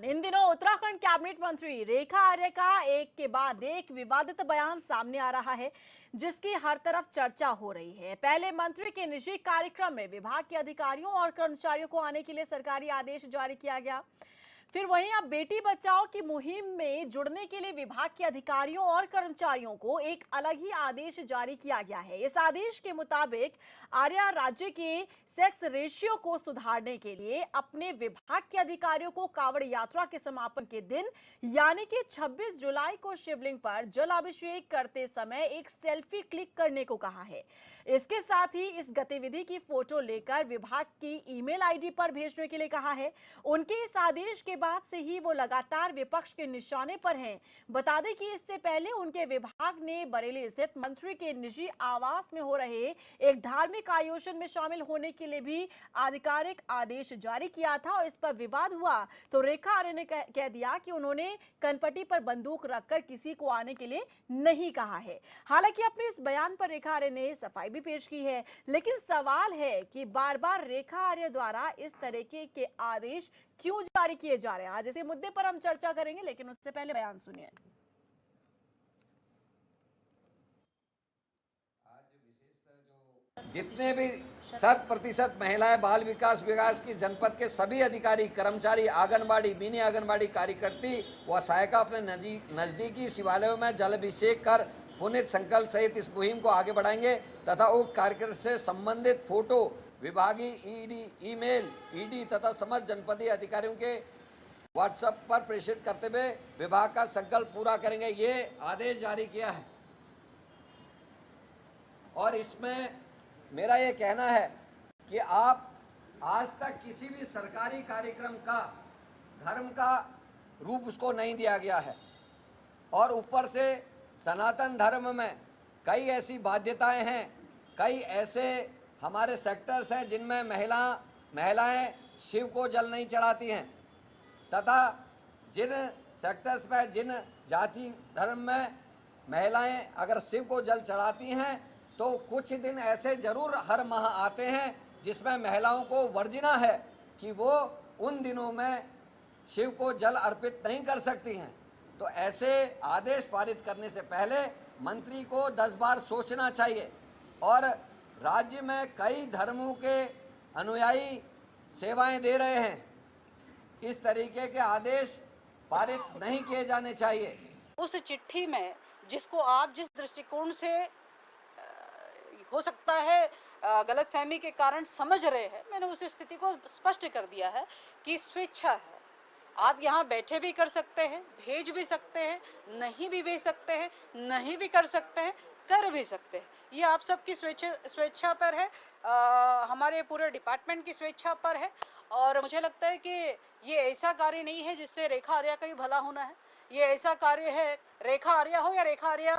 इन दिनों उत्तराखंड कैबिनेट मंत्री रेखा आर्य का एक के बाद एक विवादित बयान सामने आ रहा है, जिसकी हर तरफ चर्चा हो रही है। पहले मंत्री के निजी कार्यक्रम में विभाग के अधिकारियों और कर्मचारियों को आने के लिए सरकारी आदेश जारी किया गया। फिर वहीं अब बेटी बचाओ की मुहिम में जुड़ने के लिए विभाग के अधिकारियों और कर्मचारियों को एक अलग ही आदेश जारी किया गया है। इस आदेश के मुताबिक आर्या राज्य के सेक्स रेशियो को सुधारने के लिए अपने विभाग के अधिकारियों को कांवड़ यात्रा के समापन के दिन यानी कि 26 जुलाई को शिवलिंग पर जलाभिषेक करते समय एक सेल्फी क्लिक करने को कहा है। इसके साथ ही इस गतिविधि की फोटो लेकर विभाग की ईमेल आईडी पर भेजने के लिए कहा है। उनके इस आदेश के बाद से ही वो लगातार विपक्ष के निशाने पर हैं। बता दें कि इससे पहले उनके विभाग ने बरेली स्थित मंत्री के निजी आवास में हो रहे एक धार्मिक आयोजन में शामिल होने के लिए भी आधिकारिक आदेश जारी किया था और इस पर विवाद हुआ तो रेखा आर्य ने कह दिया कि उन्होंने कनपट्टी पर बंदूक रखकर किसी को आने के लिए नहीं कहा है। हालांकि अपने इस बयान पर रेखा आर्य ने सफाई भी पेश की है, लेकिन सवाल है कि बार बार रेखा आर्य द्वारा इस तरीके के आदेश क्यों जारी किए जा रहे हैं। आज इस मुद्दे पर हम चर्चा करेंगे, लेकिन उससे पहले बयान सुनिए। जितने भी 100% महिलाएं बाल विकास विभाग की जनपद के सभी अधिकारी कर्मचारी आंगनबाड़ी मिनी आंगनबाड़ी कार्यकर्ती व सहायिका अपने नजदीकी शिवालयों में जलाभिषेक कर पुनीत संकल्प सहित इस मुहिम को आगे बढ़ाएंगे तथा उक्त कार्यक्रम से संबंधित फोटो विभागीय ईमेल ईडी तथा समस्त जनपदीय अधिकारियों के व्हाट्सएप पर प्रेषित करते हुए विभाग का संकल्प पूरा करेंगे। ये आदेश जारी किया है और इसमें मेरा ये कहना है कि आप आज तक किसी भी सरकारी कार्यक्रम का धर्म का रूप उसको नहीं दिया गया है और ऊपर से सनातन धर्म में कई ऐसी बाध्यताएं हैं, कई ऐसे हमारे सेक्टर्स हैं जिनमें महिलाएं शिव को जल नहीं चढ़ाती हैं तथा जिन सेक्टर्स में जिन जाति धर्म में महिलाएं अगर शिव को जल चढ़ाती हैं तो कुछ दिन ऐसे जरूर हर माह आते हैं जिसमें महिलाओं को वर्जिना है कि वो उन दिनों में शिव को जल अर्पित नहीं कर सकती हैं। तो ऐसे आदेश पारित करने से पहले मंत्री को 10 बार सोचना चाहिए और राज्य में कई धर्मों के अनुयायी सेवाएं दे रहे हैं, इस तरीके के आदेश पारित नहीं किए जाने चाहिए। उस चिट्ठी में जिसको आप जिस दृष्टिकोण से हो सकता है गलतफहमी के कारण समझ रहे हैं, मैंने उस स्थिति को स्पष्ट कर दिया है कि स्वेच्छा है। आप यहाँ बैठे भी कर सकते हैं, भेज भी सकते हैं, नहीं भी भेज सकते हैं, नहीं भी कर सकते हैं, कर भी सकते हैं। ये आप सबकी स्वेच्छा पर है, हमारे पूरे डिपार्टमेंट की स्वेच्छा पर है और मुझे लगता है कि ये ऐसा कार्य नहीं है जिससे रेखा आर्या का ही भला होना है। ये ऐसा कार्य है, रेखा आर्या हो या रेखा आर्या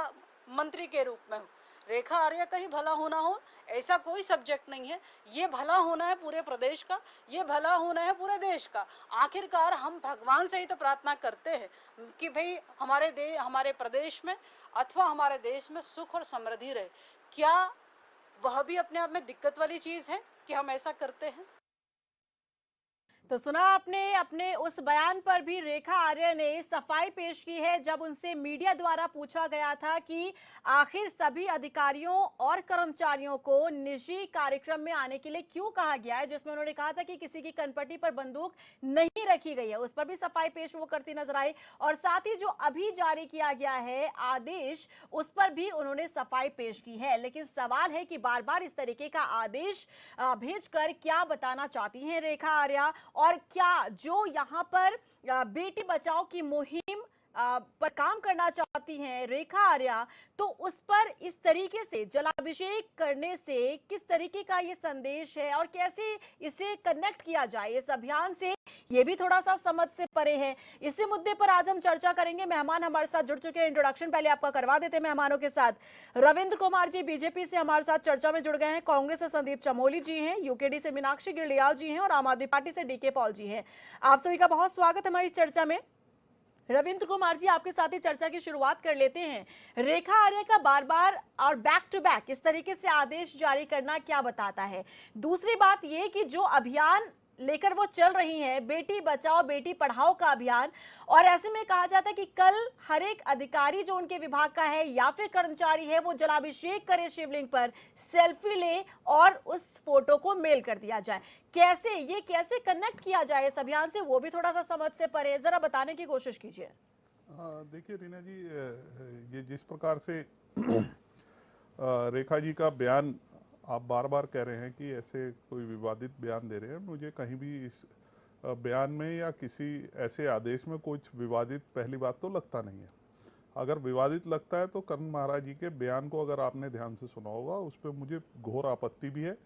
मंत्री के रूप में हो, रेखा आर्या का ही भला होना हो ऐसा कोई सब्जेक्ट नहीं है। ये भला होना है पूरे प्रदेश का, ये भला होना है पूरे देश का। आखिरकार हम भगवान से ही तो प्रार्थना करते हैं कि भाई हमारे प्रदेश में अथवा हमारे देश में सुख और समृद्धि रहे। क्या वह भी अपने आप में दिक्कत वाली चीज़ है कि हम ऐसा करते हैं? तो सुना आपने, अपने उस बयान पर भी रेखा आर्य ने सफाई पेश की है जब उनसे मीडिया द्वारा पूछा गया था कि आखिर सभी अधिकारियों और कर्मचारियों को निजी कार्यक्रम में आने के लिए क्यों कहा गया है, जिसमें उन्होंने कहा था कि किसी की कनपट्टी पर बंदूक नहीं रखी गई है। उस पर भी सफाई पेश वो करती नजर आई और साथ ही जो अभी जारी किया गया है आदेश, उस पर भी उन्होंने सफाई पेश की है। लेकिन सवाल है कि बार बार इस तरीके का आदेश भेजकर क्या बताना चाहती हैं रेखा आर्या और क्या जो यहाँ पर बेटी बचाओ की मुहिम पर काम करना चाहती हैं रेखा आर्या, तो उस पर इस तरीके से जलाभिषेक करने से किस तरीके का ये संदेश है और कैसे इसे कनेक्ट किया जाए इस अभियान से, ये भी थोड़ा सा समझ से परे है। इसी मुद्दे पर आज हम चर्चा करेंगे। मेहमान हमारे साथ जुड़ चुके हैं। इंट्रोडक्शन पहले आपका करवा देते हैं मेहमानों के साथ। रविंद्र कुमार जी बीजेपी से हमारे साथ चर्चा में जुड़ गए हैं, कांग्रेस से संदीप चमोली जी हैं, यूकेडी से मीनाक्षी गिरलियाल जी हैं और आम आदमी पार्टी से डीके पॉल जी हैं। आप सभी का बहुत स्वागत है हमारी चर्चा में। रविंद्र कुमार जी, आपके साथ ही चर्चा की शुरुआत कर लेते हैं। रेखा आर्य का बार बार और बैक टू बैक इस तरीके से आदेश जारी करना क्या बताता है? दूसरी बात ये कि जो अभियान लेकर वो चल रही हैं, बेटी बचाओ बेटी पढ़ाओ का अभियान। और ऐसे में कहा जाता है कि कल हर एक अधिकारी जो उनके विभाग का है या फिर कर्मचारी है वो जलाभिषेक करे शिवलिंग पर, सेल्फी ले और उस फोटो को मेल कर दिया जाए। कैसे कनेक्ट किया जाए इस अभियान से, वो भी थोड़ा सा समझ से परे है, जरा बताने की कोशिश कीजिए। देखिए रीना जी, ये जिस प्रकार से रेखा जी का बयान आप बार बार कह रहे हैं कि ऐसे कोई विवादित बयान दे रहे हैं, मुझे कहीं भी इस बयान में या किसी ऐसे आदेश में कुछ विवादित पहली बात तो लगता नहीं है। अगर विवादित लगता है तो कर्ण महाराज जी के बयान को अगर आपने ध्यान से सुना होगा, उस पर मुझे घोर आपत्ति भी है।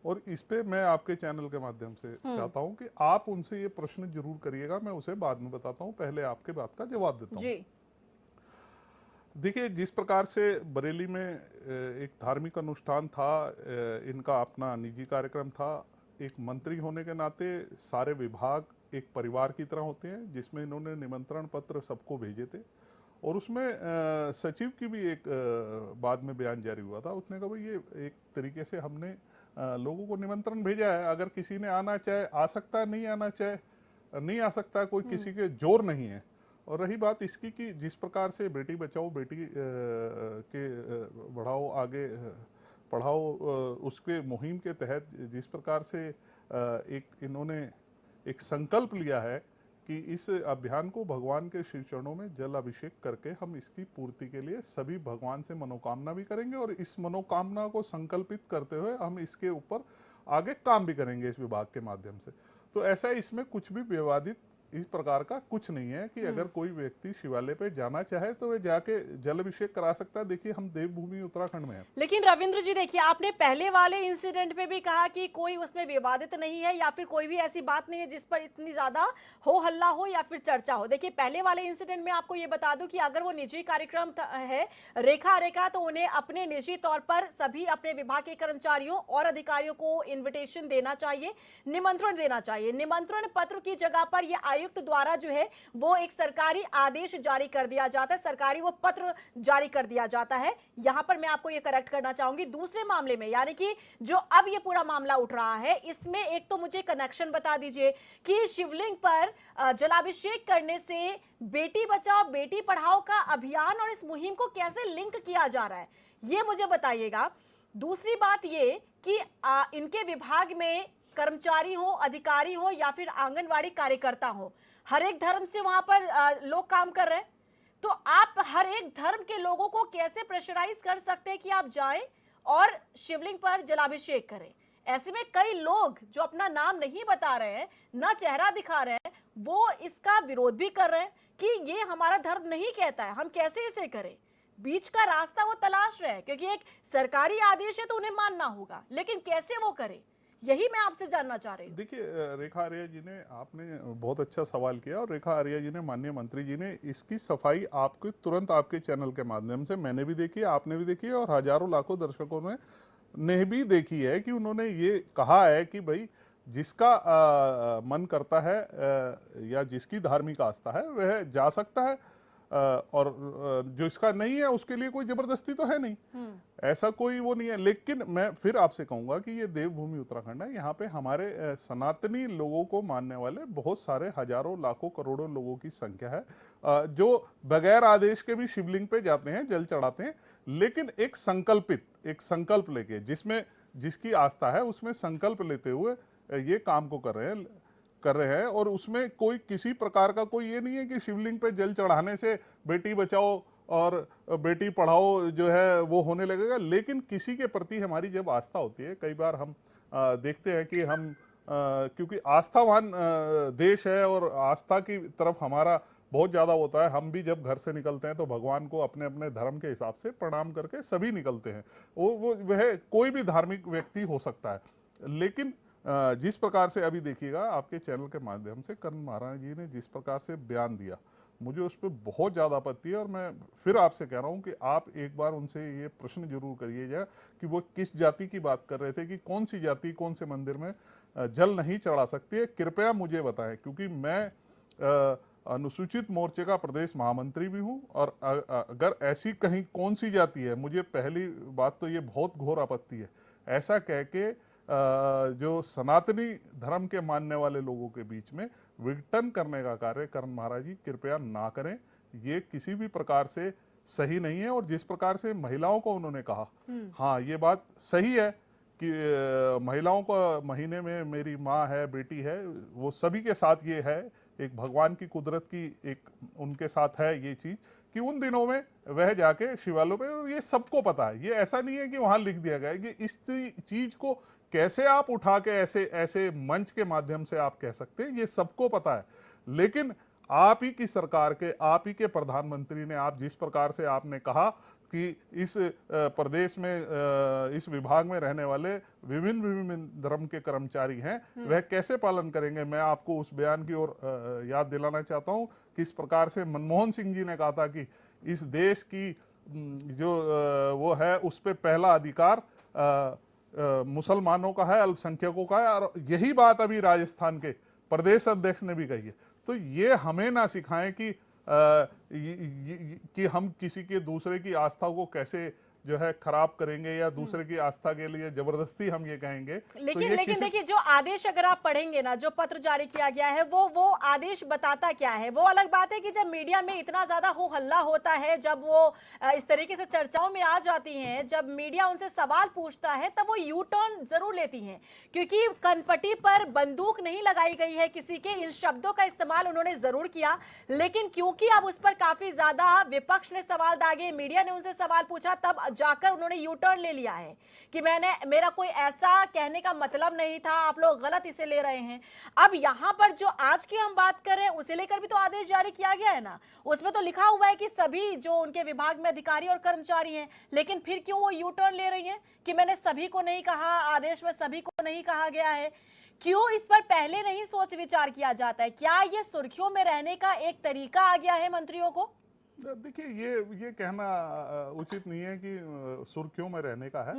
और इस पे मैं आपके चैनल के माध्यम से चाहता हूं कि आप उनसे ये प्रश्न जरूर करिएगा, मैं उसे बाद में बताता हूं, पहले आपके बात का जवाब देता हूं। जी। देखिए, जिस प्रकार से बरेली में एक धार्मिक अनुष्ठान था, इनका अपना निजी कार्यक्रम था, एक मंत्री होने के नाते सारे विभाग एक परिवार की तरह होते हैं, जिसमें इन्होंने निमंत्रण पत्र सबको भेजे थे। और उसमें सचिव की भी एक बाद में बयान जारी हुआ था, उसने कहा भाई ये एक तरीके से हमने लोगों को निमंत्रण भेजा है, अगर किसी ने आना चाहे आ सकता है, नहीं आना चाहे नहीं आ सकता, कोई किसी के जोर नहीं है। और रही बात इसकी कि जिस प्रकार से बेटी बचाओ बेटी के बढ़ाओ आगे पढ़ाओ उसके मुहिम के तहत जिस प्रकार से एक इन्होंने एक संकल्प लिया है कि इस अभियान को भगवान के श्री चरणों में जल अभिषेक करके हम इसकी पूर्ति के लिए सभी भगवान से मनोकामना भी करेंगे, और इस मनोकामना को संकल्पित करते हुए हम इसके ऊपर आगे काम भी करेंगे इस विभाग के माध्यम से। तो ऐसा इसमें कुछ भी विवादित इस प्रकार का कुछ नहीं है कि अगर कोई व्यक्ति शिवालय पे जाना चाहे तो वे जाके जल अभिषेक करा सकता है। देखिए, हम देवभूमि उत्तराखंड में हैं। लेकिन रविंद्र जी देखिए, आपने पहले वाले इंसिडेंट पे भी कहा कि कोई उसमें विवादित नहीं है या फिर कोई भी ऐसी बात नहीं है जिस पर इतनी ज्यादा हो हल्ला हो या फिर चर्चा हो। देखिए, पहले वाले इंसिडेंट में आपको ये बता दूं कि अगर वो निजी कार्यक्रम है रेखा तो उन्हें अपने निजी तौर पर सभी अपने विभाग के कर्मचारियों और अधिकारियों को इन्विटेशन देना चाहिए, निमंत्रण देना चाहिए। निमंत्रण पत्र की जगह पर यह आयुक्त द्वारा जो है वो एक सरकारी आदेश जारी कर दिया जाता है, सरकारी वो पत्र जारी कर दिया जाता है। यहां पर मैं आपको ये करेक्ट करना चाहूंगी। दूसरे मामले में यानी कि जो अब ये पूरा मामला उठ रहा है, इसमें एक तो मुझे कनेक्शन बता दीजिए कि शिवलिंग पर जलाभिषेक करने से बेटी बचाओ बेटी पढ़ाओ का अभियान और इस मुहिम को कैसे लिंक किया जा रहा है, ये मुझे बताइएगा। दूसरी बात ये कि इनके विभाग में कर्मचारी हो, अधिकारी हो या फिर आंगनवाड़ी कार्यकर्ता हो, हर एक धर्म से वहां पर लोग काम कर रहे हैं, तो आप हर एक धर्म के लोगों को कैसे प्रेशराइज कर सकते हैं कि आप जाएं और शिवलिंग पर जलाभिषेक करें? ऐसे में कई लोग जो अपना नाम नहीं बता रहे हैं, ना चेहरा दिखा रहे हैं, वो इसका विरोध भी कर रहे हैं कि ये हमारा धर्म नहीं कहता है, हम कैसे इसे करें। बीच का रास्ता वो तलाश रहे हैं, क्योंकि एक सरकारी आदेश है तो उन्हें मानना होगा, लेकिन कैसे वो करें, यही मैं आपसे जानना चाह रही हूँ। देखिए, रेखा आर्या जी ने आपने बहुत अच्छा सवाल किया, और रेखा आर्या जी ने, माननीय मंत्री जी ने इसकी सफाई आपको तुरंत आपके चैनल के माध्यम से मैंने भी देखी है, आपने भी देखी है, और हजारों लाखों दर्शकों ने भी देखी है कि उन्होंने ये कहा है कि भाई जिसका मन करता है या जिसकी धार्मिक आस्था है वह जा सकता है, और जो इसका नहीं है उसके लिए कोई जबरदस्ती तो है नहीं, ऐसा कोई वो नहीं है। लेकिन मैं फिर आपसे कहूंगा कि ये देवभूमि उत्तराखंड है, यहाँ पे हमारे सनातनी लोगों को मानने वाले बहुत सारे हजारों लाखों करोड़ों लोगों की संख्या है, जो बगैर आदेश के भी शिवलिंग पे जाते हैं, जल चढ़ाते हैं, लेकिन एक संकल्प लेके, जिसमें जिसकी आस्था है उसमें संकल्प लेते हुए ये काम को कर रहे हैं। और उसमें कोई किसी प्रकार का कोई ये नहीं है कि शिवलिंग पे जल चढ़ाने से बेटी बचाओ और बेटी पढ़ाओ जो है वो होने लगेगा। लेकिन किसी के प्रति हमारी जब आस्था होती है, कई बार हम देखते हैं कि हम क्योंकि आस्थावान देश है और आस्था की तरफ हमारा बहुत ज़्यादा होता है, हम भी जब घर से निकलते हैं तो भगवान को अपने अपने धर्म के हिसाब से प्रणाम करके सभी निकलते हैं। वह कोई भी धार्मिक व्यक्ति हो सकता है। लेकिन जिस प्रकार से अभी देखिएगा आपके चैनल के माध्यम से कर्ण महाराज जी ने जिस प्रकार से बयान दिया, मुझे उस पर बहुत ज़्यादा आपत्ति है। और मैं फिर आपसे कह रहा हूँ कि आप एक बार उनसे ये प्रश्न जरूर करिएगा कि वो किस जाति की बात कर रहे थे, कि कौन सी जाति कौन से मंदिर में जल नहीं चढ़ा सकती है, कृपया मुझे बताएं। क्योंकि मैं अनुसूचित मोर्चे का प्रदेश महामंत्री भी हूँ, और अगर ऐसी कहीं कौन सी जाति है, मुझे पहली बात तो ये बहुत घोर आपत्ति है ऐसा कह के जो सनातनी धर्म के मानने वाले लोगों के बीच में विघटन करने का कार्य करण महाराज जी कृपया ना करें। ये किसी भी प्रकार से सही नहीं है। और जिस प्रकार से महिलाओं को उन्होंने कहा, हाँ ये बात सही है कि महिलाओं को महीने में मेरी माँ है, बेटी है, वो सभी के साथ ये है, एक भगवान की कुदरत की एक उनके साथ है ये चीज कि उन दिनों में वह जाके शिवालयों पे, ये सबको पता है, ये ऐसा नहीं है कि वहां लिख दिया गया है। ये इस चीज को कैसे आप उठा के ऐसे ऐसे मंच के माध्यम से आप कह सकते हैं, ये सबको पता है। लेकिन आप ही की सरकार के, आप ही के प्रधानमंत्री ने, आप जिस प्रकार से आपने कहा कि इस प्रदेश में इस विभाग में रहने वाले विभिन्न विभिन्न धर्म के कर्मचारी हैं, वह कैसे पालन करेंगे। मैं आपको उस बयान की ओर याद दिलाना चाहता हूं कि इस प्रकार से मनमोहन सिंह जी ने कहा था कि इस देश की जो वो है उस पर पहला अधिकार मुसलमानों का है, अल्पसंख्यकों का है। और यही बात अभी राजस्थान के प्रदेश अध्यक्ष ने भी कही है। तो ये हमें ना सिखाएं कि हम किसी के दूसरे की आस्था को कैसे जो है खराब करेंगे या दूसरे की आस्था के लिए जबरदस्ती हम ये कहेंगे। लेकिन देखिए, जो आदेश अगर आप पढ़ेंगे ना, जो पत्र जारी किया गया है, वो आदेश बताता क्या है। वो अलग बात है कि जब मीडिया में इतना ज्यादा हो हल्ला होता है, जब वो इस तरीके से चर्चाओं में आ जाती हैं, जब मीडिया उनसे सवाल पूछता है, तब वो यू टर्न जरूर लेती हैं, क्योंकि कनपटी पर बंदूक नहीं लगाई गई है किसी के। इन शब्दों का इस्तेमाल उन्होंने जरूर किया, लेकिन क्योंकि अब उस पर काफी ज्यादा विपक्ष ने सवाल दागे, मीडिया ने उनसे सवाल पूछा, तब जाकर उन्होंने यू टर्न ले लिया है कि मेरा कोई ऐसा कहने का मतलब नहीं था, आप लोग गलत इसे ले रहे हैं। अब यहां पर जो आज की हम बात कर रहे हैं, उसे लेकर भी तो आदेश जारी किया गया है ना। उसमें तो लिखा हुआ है कि सभी जो उनके विभाग में अधिकारी और कर्मचारी हैं, लेकिन फिर क्यों वो यू टर्न ले रही हैं कि मैंने सभी को नहीं कहा, आदेश में सभी को नहीं कहा गया है। क्यों इस पर पहले नहीं सोच विचार किया जाता है? क्या ये सुर्खियों में रहने का एक तरीका आ गया है मंत्रियों को? देखिए, ये कहना उचित नहीं है कि सुर्खियों में रहने का है।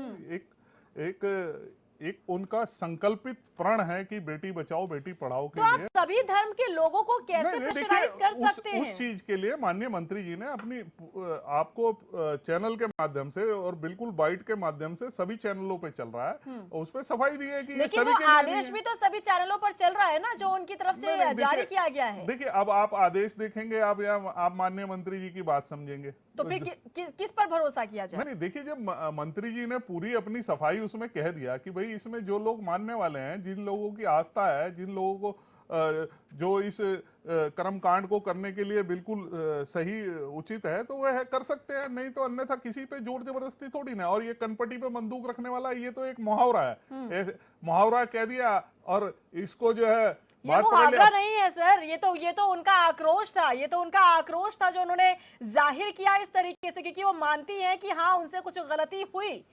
एक उनका संकल्पित प्रण है कि बेटी बचाओ बेटी पढ़ाओ के लिए। आप सभी धर्म के लोगों को कैसे प्रेशराइज कर सकते हैं? उस चीज के लिए माननीय मंत्री जी ने अपनी आपको चैनल के माध्यम से और बिल्कुल बाइट के माध्यम से सभी चैनलों पे चल रहा है, और उस पर सफाई दी है कि ये सभी के लिए आदेश भी तो सभी चैनलों पर चल रहा है ना, जो उनकी तरफ से जारी किया गया है। देखिए, अब आप आदेश देखेंगे, आप माननीय मंत्री जी की बात समझेंगे, तो फिर किस पर भरोसा किया जाए? नहीं, देखिए, जब मंत्री जी ने पूरी अपनी सफाई उसमें कह दिया कि भाई इसमें जो लोग मानने वाले हैं, जिन लोगों की आस्था है, जिन लोगों को जो इस कर्मकांड को करने के लिए बिल्कुल सही उचित है, तो वह कर सकते हैं, नहीं तो अन्यथा किसी पे जोर जबरदस्ती थोड़ी ना। और ये कनपटी पे बंदूक रखने वाला ये तो एक मुहावरा है, मुहावरा कह दिया और इसको जो है ये मुहावरा नहीं है सर, ये तो उनका आक्रोश था, ये तो उनका आक्रोश था जो उन्होंने जाहिर किया इस तरीके से, क्योंकि वो मानती हैं कि हाँ उनसे कुछ गलती हुई,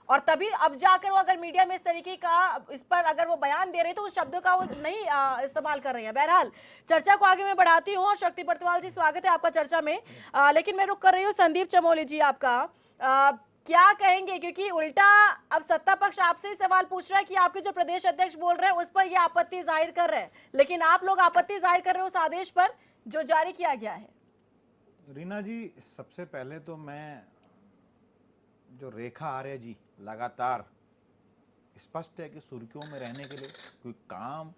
और तभी अब जाकर वो अगर मीडिया में इस तरीके का इस पर अगर वो बयान दे रहे तो उस शब्दों का वो नहीं इस्तेमाल कर रही है। बहरहाल चर्चा को आगे मैं बढ़ाती हूँ। शक्ति बरतवाल जी, स्वागत है आपका चर्चा में। लेकिन मैं रुक कर रही हूँ संदीप चमोली जी, आपका क्या कहेंगे, क्योंकि उल्टा अब सत्ता पक्ष आपसे ही सवाल पूछ रहा है कि आपके जो प्रदेश अध्यक्ष बोल रहे हैं उस पर ये आपत्ति जाहिर कर रहे हैं, लेकिन आप लोग आपत्ति जाहिर कर रहे हो उस आदेश पर जो जारी किया गया है। रीना जी, सबसे पहले तो मैं जो रेखा आर्य जी लगातार स्पष्ट है कि सुर्खियों में रहने के लिए कोई काम,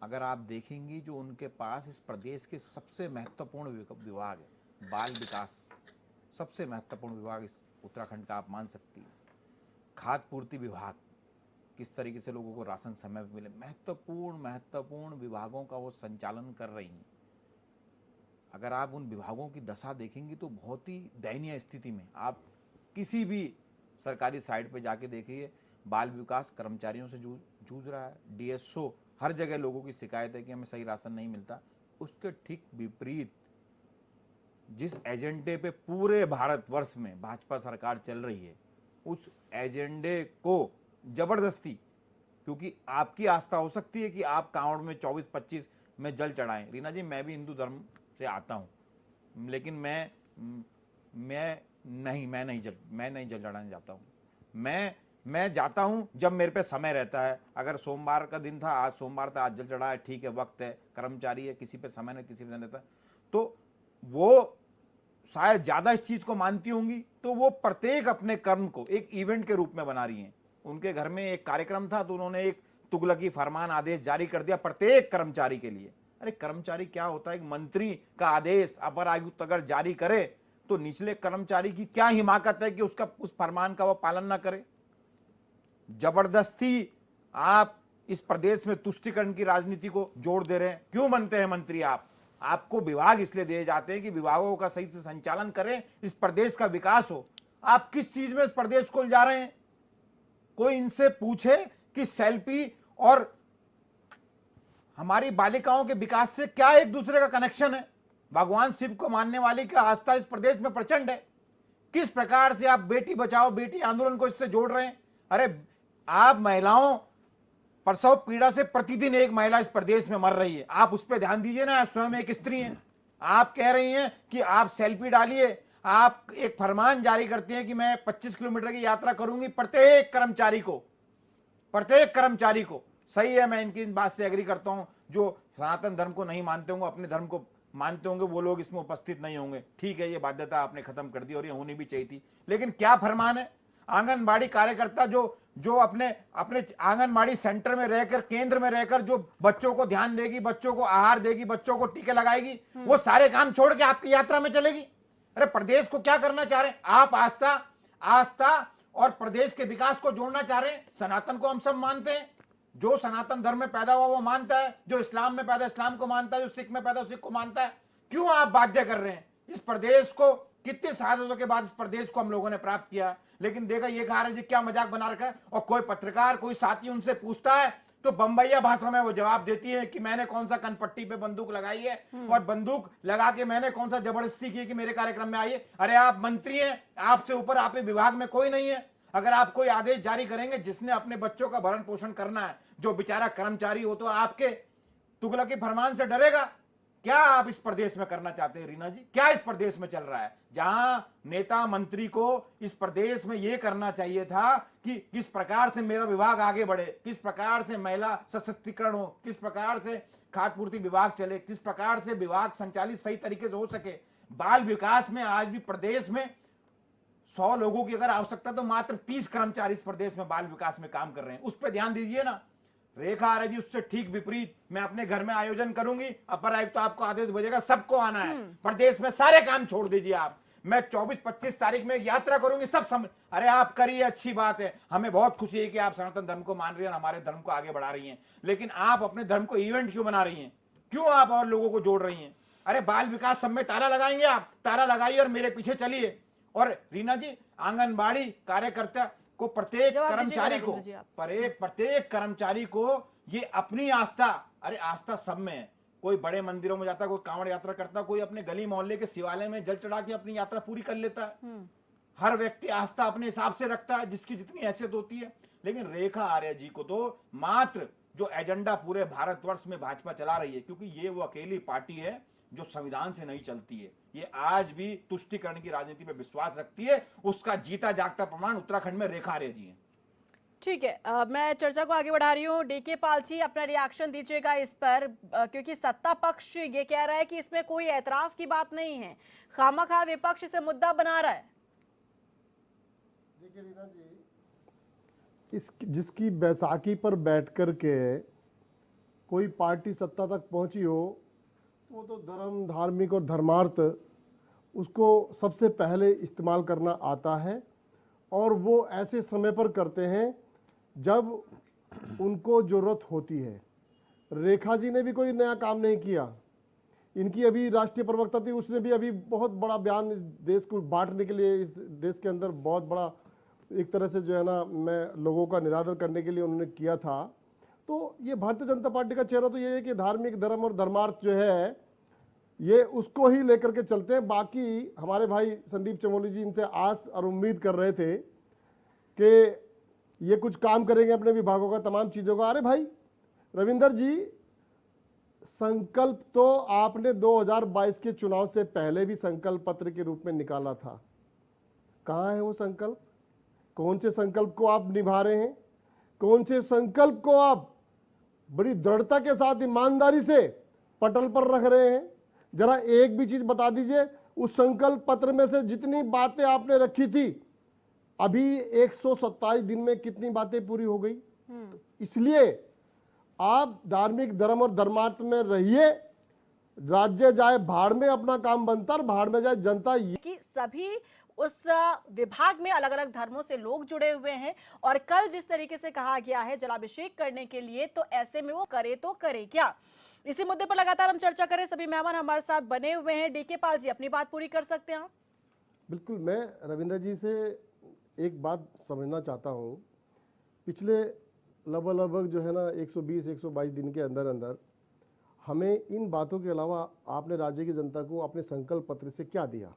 अगर आप देखेंगी जो उनके पास इस प्रदेश के सबसे महत्वपूर्ण विभाग है, बाल विकास सबसे महत्वपूर्ण विभाग इस उत्तराखंड का आप मान सकती हैं, खाद्य पूर्ति विभाग, किस तरीके से लोगों को राशन समय पर मिले, महत्वपूर्ण विभागों का वो संचालन कर रही हैं। अगर आप उन विभागों की दशा देखेंगी तो बहुत ही दयनीय स्थिति में, आप किसी भी सरकारी साइट पे जाके देखिए, बाल विकास कर्मचारियों से जूझ रहा है। डीएसओ, हर जगह लोगों की शिकायत है कि हमें सही राशन नहीं मिलता। उसके ठीक विपरीत जिस एजेंडे पे पूरे भारतवर्ष में भाजपा सरकार चल रही है, उस एजेंडे को जबरदस्ती, क्योंकि आपकी आस्था हो सकती है कि आप कांवड़ में 24-25 में जल चढ़ाएं। रीना जी, मैं भी हिंदू धर्म से आता हूं, लेकिन मैं नहीं जल चढ़ाने जाता हूं। मैं जाता हूं जब मेरे पे समय रहता है। अगर सोमवार का दिन था, आज सोमवार था, आज जल चढ़ा है, ठीक है, वक्त है, कर्मचारी है, किसी पे समय नहीं, किसी पे रहता है, तो वो शायद ज्यादा इस चीज को मानती होंगी, तो वो प्रत्येक अपने कर्म को एक इवेंट के रूप में बना रही हैं। उनके घर में एक कार्यक्रम था तो उन्होंने एक तुगलकी फरमान आदेश जारी कर दिया प्रत्येक कर्मचारी के लिए। अरे कर्मचारी क्या होता है, एक मंत्री का आदेश अपर आयुक्त अगर जारी करे तो निचले कर्मचारी की क्या हिमाकत है कि उसका उस फरमान का वो पालन ना करे। जबरदस्ती आप इस प्रदेश में तुष्टिकरण की राजनीति को जोड़ दे रहे हैं। क्यों बनते हैं मंत्री आप? आपको विभाग इसलिए दिए जाते हैं कि विभागों का सही से संचालन करें, इस प्रदेश का विकास हो। आप किस चीज में इस प्रदेश को जा रहे हैं? कोई इनसे पूछे कि सेल्फी और हमारी बालिकाओं के विकास से क्या एक दूसरे का कनेक्शन है? भगवान शिव को मानने वाले की आस्था इस प्रदेश में प्रचंड है। किस प्रकार से आप बेटी बचाओ बेटी आंदोलन को इससे जोड़ रहे हैं? अरे आप महिलाओं प्रसव पीड़ा से प्रतिदिन एक महिला इस प्रदेश में मर रही है, आप उस पर ध्यान दीजिए ना। आप स्वयं एक स्त्री हैं, आप कह रही हैं कि आप सेल्फी डालिए, आप एक फरमान जारी करती हैं कि मैं 25 किलोमीटर की यात्रा करूंगी प्रत्येक कर्मचारी को। सही है, मैं इनकी बात से एग्री करता हूं। जो सनातन धर्म को नहीं मानते होंगे, अपने धर्म को मानते होंगे, वो लोग इसमें उपस्थित नहीं होंगे। ठीक है, ये बाध्यता आपने खत्म कर दी और ये होनी भी चाहिए थी। लेकिन क्या फरमान है? आंगनबाड़ी कार्यकर्ता जो अपने आंगनबाड़ी सेंटर में रहकर, केंद्र में रहकर जो बच्चों को ध्यान देगी, बच्चों को आहार देगी, बच्चों को टीके लगाएगी, वो सारे काम छोड़ के आपकी यात्रा में चलेगी। अरे प्रदेश को क्या करना चाह रहे हैं आप? आस्था और प्रदेश के विकास को जोड़ना चाह रहे हैं। सनातन को हम सब मानते हैं, जो सनातन धर्म में पैदा हुआ वो मानता है, जो इस्लाम में पैदा इस्लाम को मानता है, जो सिख में पैदा सिख को मानता है। क्यों आप बाध्य कर रहे हैं इस प्रदेश को? कितने शहादतों के बाद इस प्रदेश को हम लोगों ने प्राप्त किया, लेकिन देखा ये कहा रहे जी क्या मजाक बना रखा है। और कोई पत्रकार, कोई साथी उनसे पूछता है तो बंबईया भाषा में वो जवाब देती है कि मैंने कौन सा कनपट्टी पे बंदूक लगाई है और बंदूक लगा के मैंने कौन सा जबरदस्ती की कि मेरे कार्यक्रम में आइए। अरे आप मंत्री हैं, आपसे ऊपर आपके विभाग में कोई नहीं है। अगर आप कोई आदेश जारी करेंगे, जिसने अपने बच्चों का भरण पोषण करना है, जो बेचारा कर्मचारी हो, तो आपके तुगलकी फरमान से डरेगा? क्या आप इस प्रदेश में करना चाहते हैं रीना जी? क्या इस प्रदेश में चल रहा है? जहां नेता मंत्री को इस प्रदेश में यह करना चाहिए था कि किस प्रकार से मेरा विभाग आगे बढ़े, किस प्रकार से महिला सशक्तिकरण हो, किस प्रकार से खाद्य पूर्ति विभाग चले, किस प्रकार से विभाग संचालित सही तरीके से हो सके। बाल विकास में आज भी प्रदेश में 100 लोगों की अगर आवश्यकता तो मात्र 30 कर्मचारी इस प्रदेश में बाल विकास में काम कर रहे हैं। उस पर ध्यान दीजिए ना। रेखा आर्य जी उससे ठीक विपरीत, मैं अपने घर में आयोजन करूंगी, अपर आयुक्त तो आपको आदेश भेजेगा, सबको आना है। प्रदेश में सारे काम छोड़ दीजिए आप। मैं 24-25 तारीख में यात्रा करूंगी, सब अरे आप करिए, अच्छी बात है, हमें बहुत खुशी है कि आप सनातन धर्म को मान रही हैं और हमारे धर्म को आगे बढ़ा रही हैं। लेकिन आप अपने धर्म को इवेंट क्यों बना रही हैं? क्यों आप और लोगों को जोड़ रही हैं? अरे बाल विकास सब में ताला लगाएंगे आप, ताला लगाइए और मेरे पीछे चलिए। और रीना जी, आंगनबाड़ी कार्यकर्ता को प्रत्येक कर्मचारी को ये अपनी आस्था, अरे आस्था सब में है। कोई बड़े मंदिरों में जाता है, कोई कांवड़ यात्रा करता है, कोई अपने गली मोहल्ले के शिवालय में जल चढ़ा के अपनी यात्रा पूरी कर लेता है। हर व्यक्ति आस्था अपने हिसाब से रखता है, जिसकी जितनी हैसियत होती है। लेकिन रेखा आर्य जी को तो मात्र जो एजेंडा पूरे भारतवर्ष में भाजपा चला रही है, क्योंकि ये वो अकेली पार्टी है जो संविधान से नहीं चलती है, ये आज भी तुष्टिकरण की राजनीति में विश्वास रखती है। उसका जीता जागता प्रमाण उत्तराखंड में रेखा आर्य जी है। ठीक है, मैं चर्चा को आगे बढ़ा रही हूँ। डीके पाल जी, अपना रिएक्शन दीजिएगा इस पर, क्योंकि सत्ता पक्ष ये कह रहा है कि इसमें कोई ऐतराज की बात नहीं है, खामखा विपक्ष से मुद्दा बना रहा है। देखिए रीना जी, जिसकी बैसाखी पर बैठ कर के कोई पार्टी सत्ता तक पहुंची हो, वो तो धर्म, धार्मिक और धर्मार्थ उसको सबसे पहले इस्तेमाल करना आता है, और वो ऐसे समय पर करते हैं जब उनको ज़रूरत होती है। रेखा जी ने भी कोई नया काम नहीं किया। इनकी अभी राष्ट्रीय प्रवक्ता थी, उसने भी अभी बहुत बड़ा बयान देश को बांटने के लिए, इस देश के अंदर बहुत बड़ा एक तरह से जो है ना, मैं लोगों का निरादर करने के लिए उन्होंने किया था। तो ये भारतीय जनता पार्टी का चेहरा तो ये है कि धार्मिक, धर्म और धर्मार्थ जो है ये उसको ही लेकर के चलते हैं। बाकी हमारे भाई संदीप चमोली जी इनसे आस और उम्मीद कर रहे थे कि ये कुछ काम करेंगे अपने विभागों का, तमाम चीज़ों का। अरे भाई रविंदर जी, संकल्प तो आपने 2022 के चुनाव से पहले भी संकल्प पत्र के रूप में निकाला था। कहाँ है वो संकल्प? कौन से संकल्प को आप निभा रहे हैं? कौन से संकल्प को आप बड़ी दृढ़ता के साथ, ईमानदारी से पटल पर रख रहे हैं? जरा एक भी चीज बता दीजिए, उस संकल्प पत्र में से जितनी बातें आपने रखी थी अभी 127 दिन में कितनी बातें पूरी हो गई। इसलिए आप धार्मिक धर्म और धर्मार्थ में रहिए, राज्य जाए भाड़ में, अपना काम बनता और भाड़ में जाए जनता। कि सभी उस विभाग में अलग अलग धर्मों से लोग जुड़े हुए हैं और कल जिस तरीके से कहा गया है जलाभिषेक करने के लिए, तो ऐसे में वो करे तो करे क्या। इसी मुद्दे पर लगातार हम चर्चा करें, सभी मेहमान हमारे साथ बने हुए हैं। डीके पाल जी, अपनी बात पूरी कर सकते हैं आप। बिल्कुल, मैं रविंद्र जी से एक बात समझना चाहता हूँ। पिछले लगभग जो है ना 120-122 दिन के अंदर अंदर हमें इन बातों के अलावा आपने राज्य की जनता को अपने संकल्प पत्र से क्या दिया,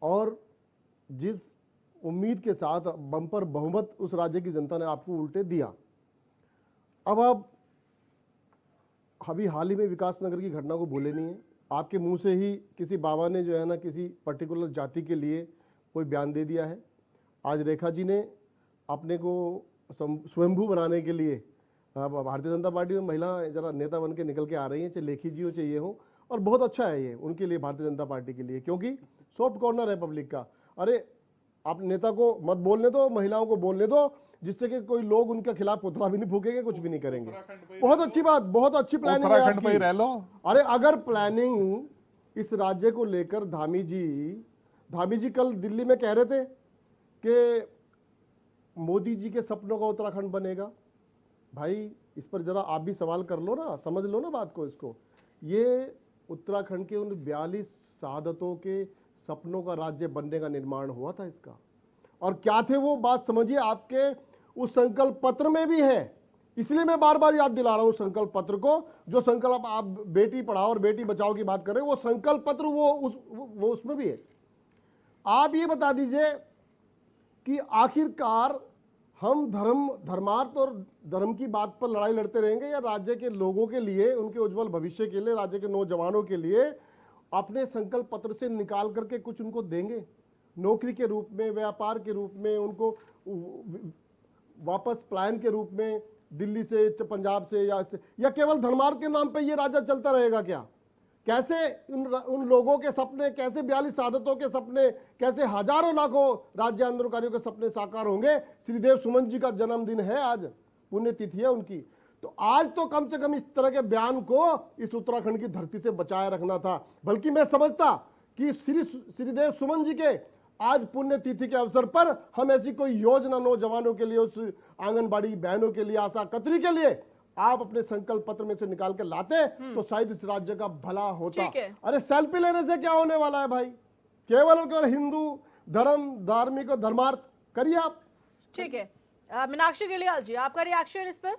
और जिस उम्मीद के साथ बम्पर बहुमत उस राज्य की जनता ने आपको उल्टे दिया। अब आप अभी हाल ही में विकास नगर की घटना को भूले नहीं है। आपके मुंह से ही किसी बाबा ने जो है ना किसी पर्टिकुलर जाति के लिए कोई बयान दे दिया है। आज रेखा जी ने अपने को स्वयंभू बनाने के लिए भारतीय जनता पार्टी में महिला जरा नेता बन के निकल के आ रही हैं, चाहे लेखी जी हो चाहे ये हो, और बहुत अच्छा है ये उनके लिए, भारतीय जनता पार्टी के लिए, क्योंकि सॉफ्ट कॉर्नर है पब्लिक का। अरे आप नेता को मत बोलने दो, महिलाओं को बोलने दो, जिससे कि कोई लोग उनके खिलाफ पुतला भी नहीं फूकेंगे, कुछ भी नहीं करेंगे। बहुत अच्छी बात, बहुत अच्छी प्लानिंग है उत्तराखंड पे ही रह लो। अरे अगर प्लानिंग इस राज्य को लेकर धामी जी कल दिल्ली में कह रहे थे कि मोदी जी के सपनों का उत्तराखंड बनेगा। भाई इस पर जरा आप भी सवाल कर लो ना, समझ लो ना बात को। इसको ये उत्तराखंड के उन 42 शहादतों के सपनों का राज्य बनने का निर्माण हुआ था इसका। और क्या थे वो बात समझिए, आपके उस संकल्प पत्र में भी है। इसलिए मैं बार बार याद दिला रहा हूं संकल्प पत्र को। जो संकल्प आप बेटी पढ़ाओ और बेटी बचाओ की बात कर रहे हैं, वो संकल्प पत्र वो उसमें भी है। आप ये बता दीजिए कि आखिरकार हम धर्मार्थ और धर्म की बात पर लड़ाई लड़ते रहेंगे, या राज्य के लोगों के लिए, उनके उज्जवल भविष्य के लिए, राज्य के नौजवानों के लिए अपने संकल्प पत्र से निकाल करके कुछ उनको देंगे, नौकरी के रूप में, व्यापार के रूप में, उनको वापस प्लान के रूप में दिल्ली से, पंजाब से, या केवल धर्मार्थ के नाम पे ये राज्य चलता रहेगा क्या? कैसे उन लोगों के सपने, कैसे 42 शहादतों के सपने, कैसे हजारों लाखों राज्य आंदोलनकारियों के सपने साकार होंगे? श्रीदेव सुमन जी का जन्मदिन है आज, पुण्यतिथि है उनकी। तो आज तो कम से कम इस तरह के बयान को इस उत्तराखंड की धरती से बचाए रखना था। बल्कि मैं समझता कि श्रीदेव सुमन जी के आज पुण्यतिथि के अवसर पर हम ऐसी कोई योजना नौजवानों के लिए, उस आंगनबाड़ी बहनों के लिए, आशा कतरी के लिए आप अपने संकल्प पत्र में से निकाल के लाते तो शायद इस राज्य का भला होता। अरे सेल्फी लेने से क्या होने वाला है भाई? केवल और केवल हिंदू धर्म, धार्मिक और धर्मार्थ करिए आप। ठीक है, मीनाक्षी गिलियाल जी, आपका रिएक्शन इस पर?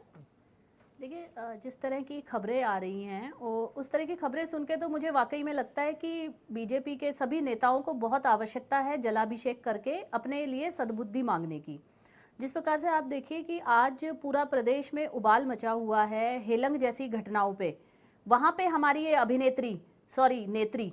देखिए, जिस तरह की खबरें आ रही हैं उस तरह की खबरें सुन के तो मुझे वाकई में लगता है कि बीजेपी के सभी नेताओं को बहुत आवश्यकता है जलाभिषेक करके अपने लिए सद्बुद्धि मांगने की। जिस प्रकार से आप देखिए कि आज पूरा प्रदेश में उबाल मचा हुआ है हेलंग जैसी घटनाओं पे। वहाँ पे हमारी ये नेत्री,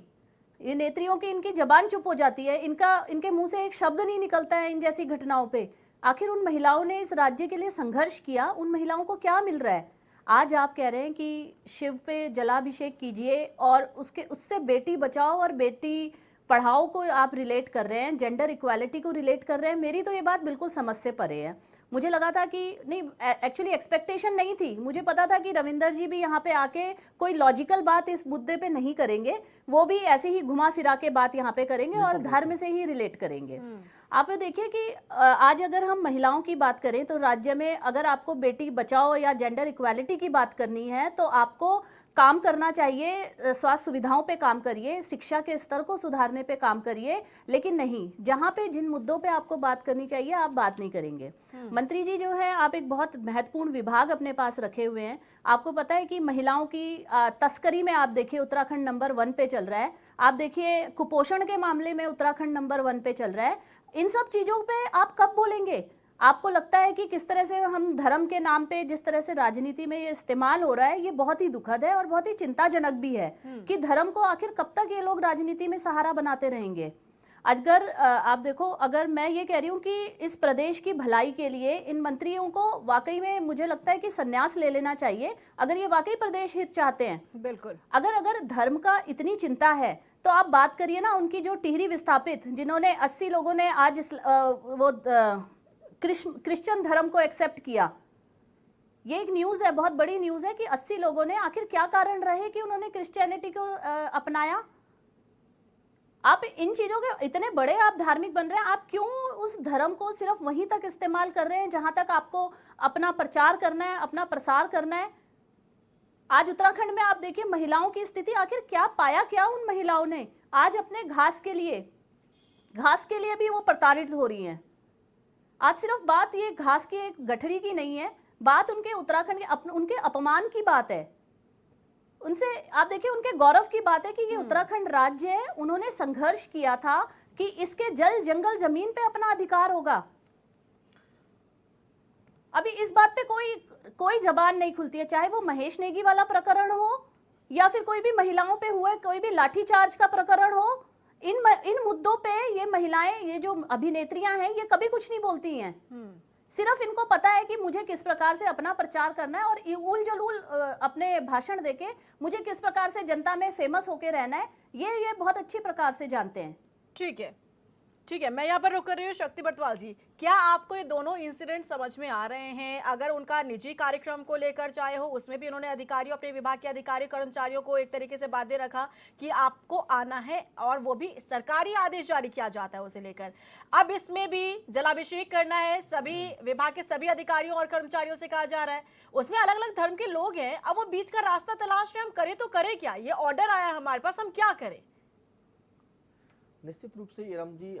ये नेत्रियों की इनकी जबान चुप हो जाती है, इनके मुंह से एक शब्द नहीं निकलता है इन जैसी घटनाओं पे। आखिर उन महिलाओं ने इस राज्य के लिए संघर्ष किया, उन महिलाओं को क्या मिल रहा है? आज आप कह रहे हैं कि शिव पे जलाभिषेक कीजिए और उससे बेटी बचाओ और बेटी पढ़ाओ को आप रिलेट कर रहे हैं, जेंडर इक्वालिटी को रिलेट कर रहे हैं। मेरी तो ये बात बिल्कुल समझ से परे है। मुझे लगा था कि नहीं, एक्चुअली एक्सपेक्टेशन नहीं थी। मुझे पता था कि रविंदर जी भी यहाँ पे आके कोई लॉजिकल बात इस मुद्दे पे नहीं करेंगे, वो भी ऐसे ही घुमा फिरा के बात यहाँ पे करेंगे और धर्म से ही रिलेट करेंगे। आप देखिए कि आज अगर हम महिलाओं की बात करें तो राज्य में अगर आपको बेटी बचाओ या जेंडर इक्वालिटी की बात करनी है तो आपको काम करना चाहिए, स्वास्थ्य सुविधाओं पे काम करिए, शिक्षा के स्तर को सुधारने पे काम करिए। लेकिन नहीं, जहाँ पे जिन मुद्दों पे आपको बात करनी चाहिए आप बात नहीं करेंगे। मंत्री जी जो है, आप एक बहुत महत्वपूर्ण विभाग अपने पास रखे हुए हैं। आपको पता है कि महिलाओं की तस्करी में आप देखिए उत्तराखंड नंबर 1 पे चल रहा है। आप देखिए कुपोषण के मामले में उत्तराखंड नंबर 1 पे चल रहा है। इन सब चीजों पे आप कब बोलेंगे? आपको लगता है कि किस तरह से हम धर्म के नाम पे जिस तरह से राजनीति में ये इस्तेमाल हो रहा है, ये बहुत ही दुखद है और बहुत ही चिंताजनक भी है कि धर्म को आखिर कब तक ये लोग राजनीति में सहारा बनाते रहेंगे। अगर आप देखो, अगर मैं ये कह रही हूँ कि इस प्रदेश की भलाई के लिए इन मंत्रियों को वाकई में मुझे लगता है कि संन्यास ले लेना चाहिए, अगर ये वाकई प्रदेश हित चाहते हैं। बिल्कुल, अगर धर्म का इतनी चिंता है तो आप बात करिए ना उनकी जो टिहरी विस्थापित जिन्होंने 80 लोगों ने आज क्रिश्चियन धर्म को एक्सेप्ट किया। ये एक न्यूज़ है, बहुत बड़ी न्यूज़ है कि 80 लोगों ने, आखिर क्या कारण रहे कि उन्होंने क्रिश्चियनिटी को अपनाया। आप इन चीज़ों के इतने बड़े आप धार्मिक बन रहे हैं, आप क्यों उस धर्म को सिर्फ वहीं तक इस्तेमाल कर रहे हैं जहां तक आपको अपना प्रचार करना है, अपना प्रसार करना है। आज उत्तराखंड में आप देखिए महिलाओं की स्थिति, आखिर क्या पाया क्या उन महिलाओं ने। आज अपने घास के लिए भी वो प्रताड़ित हो रही हैं। आज सिर्फ बात ये घास की एक गठरी की नहीं है, बात उनके उत्तराखंड के उनके अपमान की बात है। उनसे आप देखिए उनके गौरव की बात है कि ये उत्तराखंड राज्य है, उन्होंने संघर्ष किया था कि इसके जल जंगल जमीन पे अपना अधिकार होगा। अभी इस बात पे कोई जबान नहीं खुलती है, चाहे वो महेश नेगी वाला प्रकरण हो या फिर कोई भी महिलाओं पे हुए कोई भी लाठीचार्ज का प्रकरण हो। इन मुद्दों पे ये महिलाएं, ये जो अभिनेत्रियां हैं, ये कभी कुछ नहीं बोलती हैं। सिर्फ इनको पता है कि मुझे किस प्रकार से अपना प्रचार करना है और उल जलूल अपने भाषण देके मुझे किस प्रकार से जनता में फेमस होके रहना है, ये बहुत अच्छी प्रकार से जानते हैं। ठीक है, मैं यहाँ पर रुक कर रही हूँ। शक्ति बरतवाल जी, क्या आपको ये दोनों इंसिडेंट समझ में आ रहे हैं? अगर उनका निजी कार्यक्रम को लेकर चाहे हो, उसमें भी उन्होंने अधिकारियों, अपने विभाग के अधिकारी कर्मचारियों को एक तरीके से बाध्य रखा कि आपको आना है, और वो भी सरकारी आदेश जारी किया जाता है उसे लेकर। अब इसमें भी जलाभिषेक करना है, सभी विभाग के सभी अधिकारियों और कर्मचारियों से कहा जा रहा है। उसमें अलग अलग धर्म के लोग हैं। अब वो बीच का रास्ता तलाश रहे, हम करें तो करें क्या? ये ऑर्डर आया हमारे पास, हम क्या करें? निश्चित रूप से इरम जी,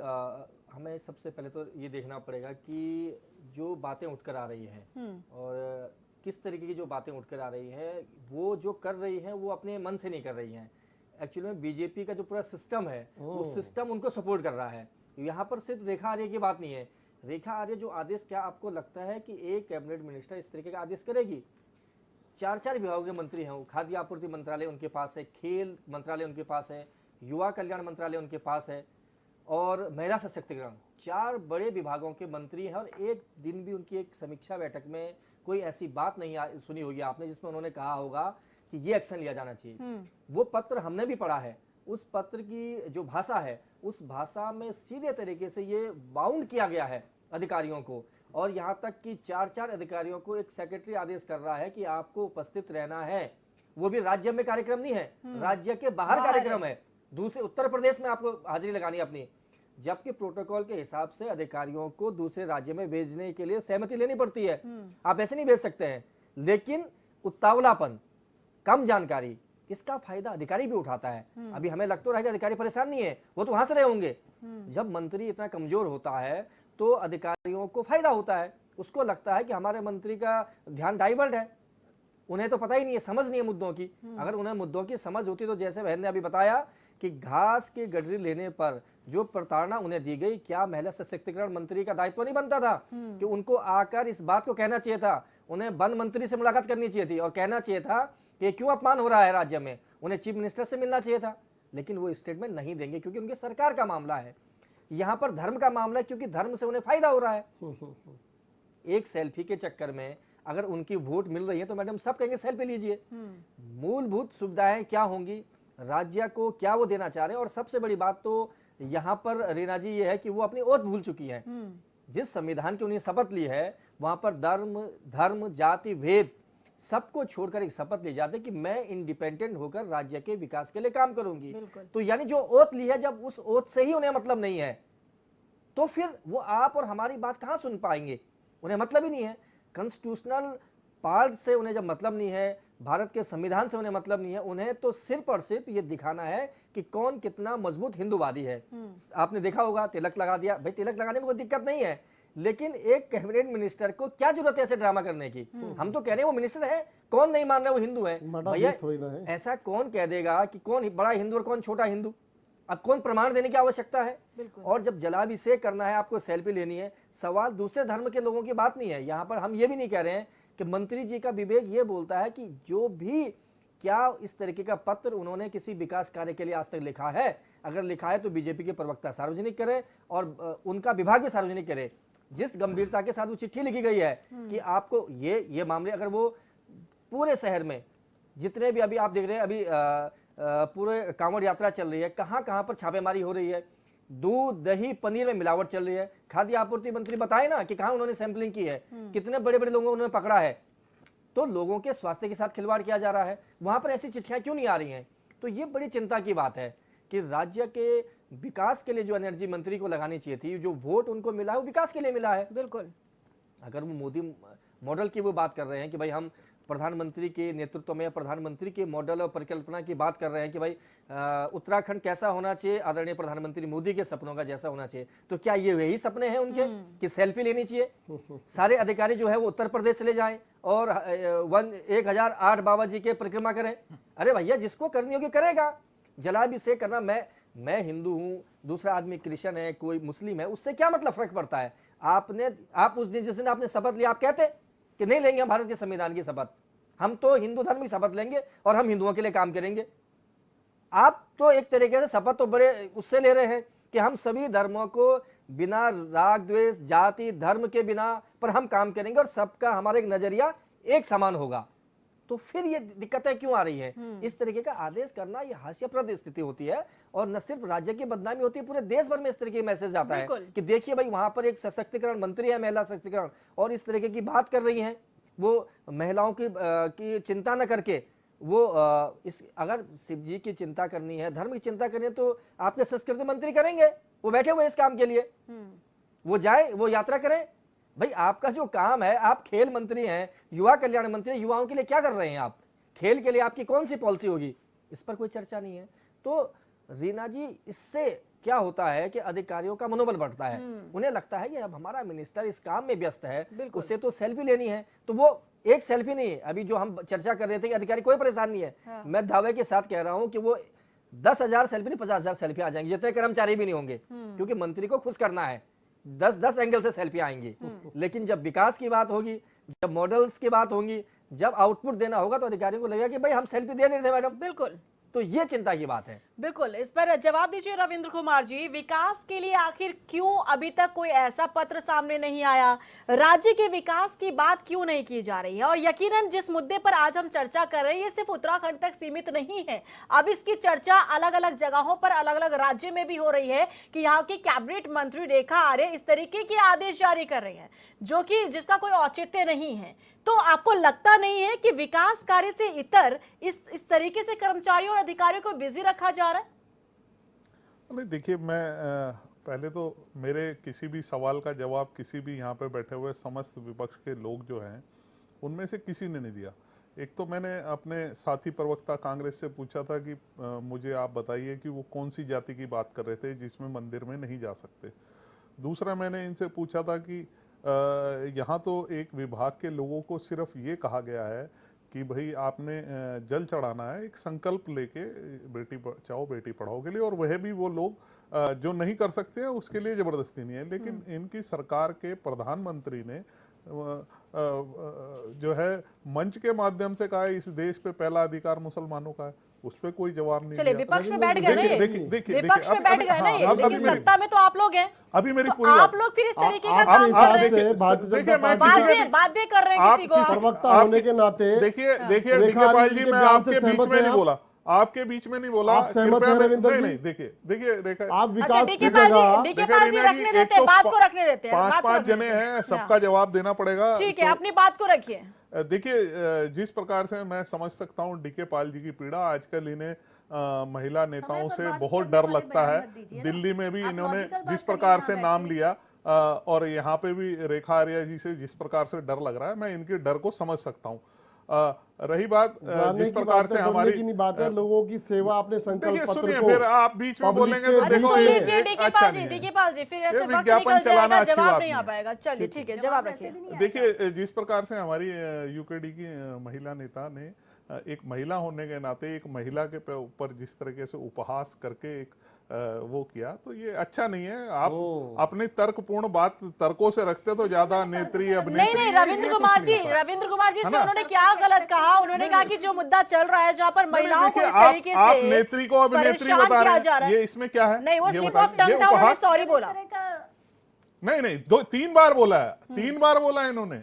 हमें सबसे पहले तो ये देखना पड़ेगा कि जो बातें उठकर आ रही हैं और किस तरीके की जो बातें उठकर आ रही हैं, वो जो कर रही हैं वो अपने मन से नहीं कर रही हैं। एक्चुअली में बीजेपी का जो पूरा सिस्टम है वो सिस्टम उनको सपोर्ट कर रहा है। यहाँ पर सिर्फ रेखा आर्य की बात नहीं है। रेखा आर्य जो आदेश, क्या आपको लगता है कि एक कैबिनेट मिनिस्टर इस तरीके का आदेश करेगी? 4 विभागों के मंत्री हैं, खाद्य आपूर्ति मंत्रालय उनके पास है, खेल मंत्रालय उनके पास है, युवा कल्याण मंत्रालय उनके पास है और महिला सशक्तिकरण, 4 बड़े विभागों के मंत्री हैं। और एक दिन भी उनकी एक समीक्षा बैठक में कोई ऐसी बात नहीं सुनी होगी आपने जिसमें उन्होंने कहा होगा कि ये एक्शन लिया जाना चाहिए। वो पत्र हमने भी पढ़ा है। उस पत्र की जो भाषा है, उस भाषा में सीधे तरीके से ये बाउंड किया गया है अधिकारियों को, और यहाँ तक कि 4 अधिकारियों को एक सेक्रेटरी आदेश कर रहा है कि आपको उपस्थित रहना है। वो भी राज्य में कार्यक्रम नहीं है, राज्य के बाहर कार्यक्रम है। दूसरे उत्तर प्रदेश में आपको हाजिरी लगानी है अपनी, जबकि प्रोटोकॉल के हिसाब से अधिकारियों को दूसरे राज्य में भेजने के लिए सहमति लेनी पड़ती है। आप ऐसे नहीं भेज सकते हैं। लेकिन उतावलापन, कम जानकारी, इसका फायदा अधिकारी भी उठाता है। अभी हमें लगता रहा कि अधिकारी परेशान नहीं है, वो तो वहां से रहे होंगे। जब मंत्री इतना कमजोर होता है तो अधिकारियों को फायदा होता है। उसको लगता है कि हमारे मंत्री का ध्यान डाइवर्ट है, उन्हें तो पता ही नहीं है, समझ नहीं है मुद्दों की। अगर उन्हें मुद्दों की समझ होती तो जैसे बहन ने अभी बताया कि घास की गठरी लेने पर जो प्रताड़ना उन्हें दी गई, क्या महिला सशक्तिकरण मंत्री का दायित्व नहीं बनता था कि उनको आकर इस बात को कहना चाहिए था? उन्हें वन मंत्री से मुलाकात करनी चाहिए थी और कहना चाहिए था कि क्यों अपमान हो रहा है राज्य में। उन्हें चीफ मिनिस्टर से मिलना चाहिए था, लेकिन वो स्टेटमेंट नहीं देंगे क्योंकि उनकी सरकार का मामला है। यहाँ पर धर्म का मामला है क्योंकि धर्म से उन्हें फायदा हो रहा है। एक सेल्फी के चक्कर में अगर उनकी वोट मिल रही है तो मैडम सब कहेंगे सेल्फी लीजिए। मूलभूत सुविधाएं क्या होंगी, राज्य को क्या वो देना चाह रहे हैं। और सबसे बड़ी बात तो यहाँ पर रीना जी ये है कि वो अपनी ओत भूल चुकी है। जिस संविधान की उन्हें शपथ ली है वहां पर धर्म जाति भेद सबको छोड़कर एक शपथ ली जाती है कि मैं इंडिपेंडेंट होकर राज्य के विकास के लिए काम करूंगी। तो यानी जो ओत ली है, जब उस ओत से ही उन्हें मतलब नहीं है तो फिर वो आप और हमारी बात कहां सुन पाएंगे? उन्हें मतलब ही नहीं है। कॉन्स्टिट्यूशनल पार्ट से उन्हें जब मतलब नहीं है, भारत के संविधान से उन्हें मतलब नहीं है, उन्हें तो सिर्फ और सिर्फ ये दिखाना है कि कौन कितना मजबूत हिंदूवादी है। आपने देखा होगा तिलक लगा दिया, भाई तिलक लगाने में कोई दिक्कत नहीं है, लेकिन एक कैबिनेट मिनिस्टर को क्या जरूरत है ऐसे ड्रामा करने की? हम तो कह रहे हैं वो मिनिस्टर है, कौन नहीं मान रहा वो हिंदू है? भैया ऐसा कौन कह देगा कि कौन बड़ा हिंदू और कौन छोटा हिंदू? अब कौन प्रमाण देने की आवश्यकता है? और जब जलाभिषेक करना है, आपको सेल्फी लेनी है, सवाल दूसरे धर्म के लोगों की बात नहीं है। यहाँ पर हम ये भी नहीं कह रहे हैं कि मंत्री जी का विवेक ये बोलता है कि जो भी क्या इस तरीके का पत्र उन्होंने किसी विकास कार्य के लिए आज तक लिखा है, अगर लिखा है तो बीजेपी के प्रवक्ता सार्वजनिक करें और उनका विभाग भी सार्वजनिक करे। जिस गंभीरता के साथ वो चिट्ठी लिखी गई है कि आपको ये मामले, अगर वो पूरे शहर में जितने भी अभी आप देख रहे हैं, अभी पूरे कांवड़ यात्रा चल रही है, कहाँ कहाँ पर छापेमारी हो रही है, दूध दही पनीर में मिलावट चल रही है। खाद्य आपूर्ति मंत्री बताए ना कि कहाँ उन्होंने सैंपलिंग की है, कितने बड़े बड़े लोगों को उन्होंने पकड़ा है। तो लोगों के स्वास्थ्य के साथ खिलवाड़ किया जा रहा है, वहां पर ऐसी चिट्ठियां क्यों नहीं आ रही हैं? तो ये बड़ी चिंता की बात है कि राज्य के विकास के लिए जो एनर्जी मंत्री को लगानी चाहिए थी, जो वोट उनको मिला है वो विकास के लिए मिला है। बिल्कुल। अगर वो मोदी मॉडल की वो बात कर रहे हैं कि भाई हम प्रधानमंत्री के नेतृत्व में, प्रधानमंत्री के मॉडल और परिकल्पना की बात कर रहे हैं कि भाई उत्तराखंड कैसा होना चाहिए, आदरणीय प्रधानमंत्री मोदी के सपनों का जैसा होना चाहिए, तो क्या ये वही सपने हैं उनके कि सेल्फी लेनी चाहिए? सारे अधिकारी जो है वो उत्तर प्रदेश चले जाएं और 1008 बाबा जी के परिक्रमा करें। अरे भैया, जिसको करनी होगी करेगा। जलाभिषेक करना, मैं हिंदू हूं, दूसरा आदमी क्रिश्चियन है, कोई मुस्लिम है, उससे क्या मतलब फर्क पड़ता है? आप उस दिन जिस दिन आपने शपथ लिया, आप कहते कि नहीं लेंगे हम भारत के संविधान की शपथ, हम तो हिंदू धर्म की शपथ लेंगे और हम हिंदुओं के लिए काम करेंगे। आप तो एक तरीके से शपथ तो बड़े उससे ले रहे हैं कि हम सभी धर्मों को बिना राग द्वेष जाति धर्म के बिना पर हम काम करेंगे और सबका हमारा एक नजरिया एक समान होगा। तो फिर ये दिक्कतें क्यों आ रही हैं? इस तरीके का आदेश करना ये हास्यप्रद स्थिति होती है और न सिर्फ राज्य की बदनामी होती है, पूरे देश भर में इस तरीके का मैसेज आता है कि देखिए भाई, वहां पर एक सशक्तिकरण मंत्री है, महिला सशक्तिकरण, और इस तरीके की बात कर रही हैं। वो महिलाओं की चिंता न करके वो अगर शिव जी की चिंता करनी है, धर्म की चिंता करनी है, तो आपके संस्कृति मंत्री करेंगे, वो बैठे हुए इस काम के लिए, वो जाए, वो यात्रा करें। भाई, आपका जो काम है, आप खेल मंत्री हैं, युवा कल्याण मंत्री, युवाओं के लिए क्या कर रहे हैं आप? खेल के लिए आपकी कौन सी पॉलिसी होगी? इस पर कोई चर्चा नहीं है। तो रीना जी, इससे क्या होता है कि अधिकारियों का मनोबल बढ़ता है, उन्हें लगता है कि अब हमारा मिनिस्टर इस काम में व्यस्त है, उससे तो सेल्फी लेनी है, तो वो एक सेल्फी नहीं है। अभी जो हम चर्चा कर रहे थे कि अधिकारी कोई परेशान नहीं है, मैं दावे के साथ कह रहा हूं कि वो 10,000 सेल्फी नहीं, 50,000 सेल्फी आ जाएंगे, जितने कर्मचारी भी नहीं होंगे, क्योंकि मंत्री को खुश करना है। 10 एंगल से सेल्फी आएंगी। लेकिन जब विकास की बात होगी, जब मॉडल्स की बात होगी, जब आउटपुट देना होगा, तो अधिकारियों को लगेगा कि भाई हम सेल्फी दे नहीं थे मैडम। बिल्कुल। तो ये चिंता की बात है। बिल्कुल, इस पर जवाब दीजिए रविंद्र कुमार जी। विकास के लिए आखिर क्यों अभी तक कोई ऐसा पत्र सामने नहीं आया? राज्य के विकास की बात क्यों नहीं की जा रही है? और यकीनन जिस मुद्दे पर आज हम चर्चा कर रहे हैं, ये सिर्फ उत्तराखंड तक सीमित नहीं है। अब इसकी चर्चा अलग अलग जगहों पर, अलग अलग राज्य में भी हो रही है कि यहाँ की कैबिनेट मंत्री रेखा आर्य इस तरीके के आदेश जारी कर रही है जो कि जिसका कोई औचित्य नहीं है। तो आपको लगता नहीं है कि विकास कार्य से इतर इस तरीके से कर्मचारियों और अधिकारियों को बिजी रखा जा रहा है? नहीं, देखिए, मैं पहले तो मेरे किसी भी सवाल का जवाब किसी भी यहाँ पे बैठे हुए समस्त विपक्ष के लोग जो हैं उनमें से किसी ने नहीं दिया। एक तो मैंने अपने साथी प्रवक्ता कांग्रेस से पूछा था कि मुझे आप बताइए कि वो कौन सी जाति की बात कर रहे थे जिसमें मंदिर में नहीं जा सकते। दूसरा, मैंने इनसे पूछा था कि यहाँ तो एक विभाग के लोगों को सिर्फ ये कहा गया है कि भाई आपने जल चढ़ाना है, एक संकल्प लेके बेटी बचाओ बेटी पढ़ाओ के लिए, और वह भी वो लोग जो नहीं कर सकते हैं उसके लिए जबरदस्ती नहीं है। लेकिन इनकी सरकार के प्रधानमंत्री ने जो है मंच के माध्यम से कहा इस देश पे पहला अधिकार मुसलमानों का है, उस पर कोई जवाब नहीं। चलिए, विपक्ष में बैठ गए ना, देखिए विपक्ष में बैठ गए ना, लेकिन सत्ता में तो आप लोग हैं। अभी मेरी तो पूरी आप लोग फिर इस तरीके का काम कर रहे हैं, बाध्य कर रहे हैं किसी को। प्रवक्ता होने के नाते देखिए डीके पाल जी, मैं आपके बीच में नहीं बोला, आपके बीच में नहीं बोला, कृपया। नहीं, देखिए रेखा, आप विकास की डीके पाल जी रखने देते हैं, बात को रखने देते हैं। 5 जने हैं, सबका जवाब देना पड़ेगा। ठीक है, अपनी बात को रखिए। देखिए, जिस प्रकार से मैं समझ सकता हूँ डीके पाल जी की पीड़ा, आजकल इन्हें महिला नेताओं से बहुत डर लगता है। दिल्ली में भी इन्होंने जिस प्रकार से नाम लिया और यहाँ पे भी रेखा आर्या जी से जिस प्रकार से डर लग रहा है, मैं इनके डर को समझ सकता हूँ। रही बात जिस प्रकार से हमारी बात है, लोगों की सेवा अपने संकल्प पत्र सुनिए, को फिर आप बीच में बोलेंगे तो देखो अच्छा डीके पाल जी, फिर ऐसे विज्ञापन चलाना अच्छी जवाब बात नहीं आ पाएगा। चलिए ठीक है, जवाब रखिए। देखिए, जिस प्रकार से हमारी यूकेडी की महिला नेता ने एक महिला होने के नाते एक महिला के ऊपर जिस तरीके से उपहास करके एक वो किया, तो ये अच्छा नहीं है। आप अपनी तर्कपूर्ण बात तर्कों से रखते तो ज्यादा नेत्री अभिनेत्री। नहीं, रविंद्र कुमार जी इसमें उन्होंने क्या गलत कहा? उन्होंने कहा कि जो मुद्दा चल रहा है, जहां पर महिलाओं को इस तरीके से आप नेत्री को अभिनेत्री बता रहे हैं, ये इसमें क्या है? नहीं, वो स्लिप ऑफ टंग था, उन्होंने सॉरी बोला। नहीं, 2-3 बार बोला है, 3 बार बोला है इन्होंने।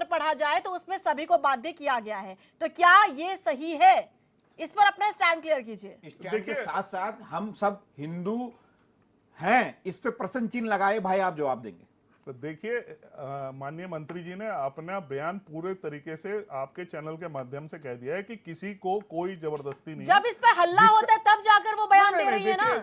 पत्र पढ़ा जाए तो उसमें सभी को बाध्य किया गया है, तो क्या ये सही है? इस पर अपना स्टैंड क्लियर कीजिए। स्टैंड के साथ साथ हम सब हिंदू हैं, इस पे प्रश्न चिन्ह लगाए भाई, आप जवाब देंगे। तो देखिए माननीय मंत्री जी ने अपना बयान पूरे तरीके से आपके चैनल के माध्यम से कह दिया है कि किसी को कोई जबरदस्ती नहीं जब इस पर हल्ला होता है तब जाकर वो बयान दे रही है ना।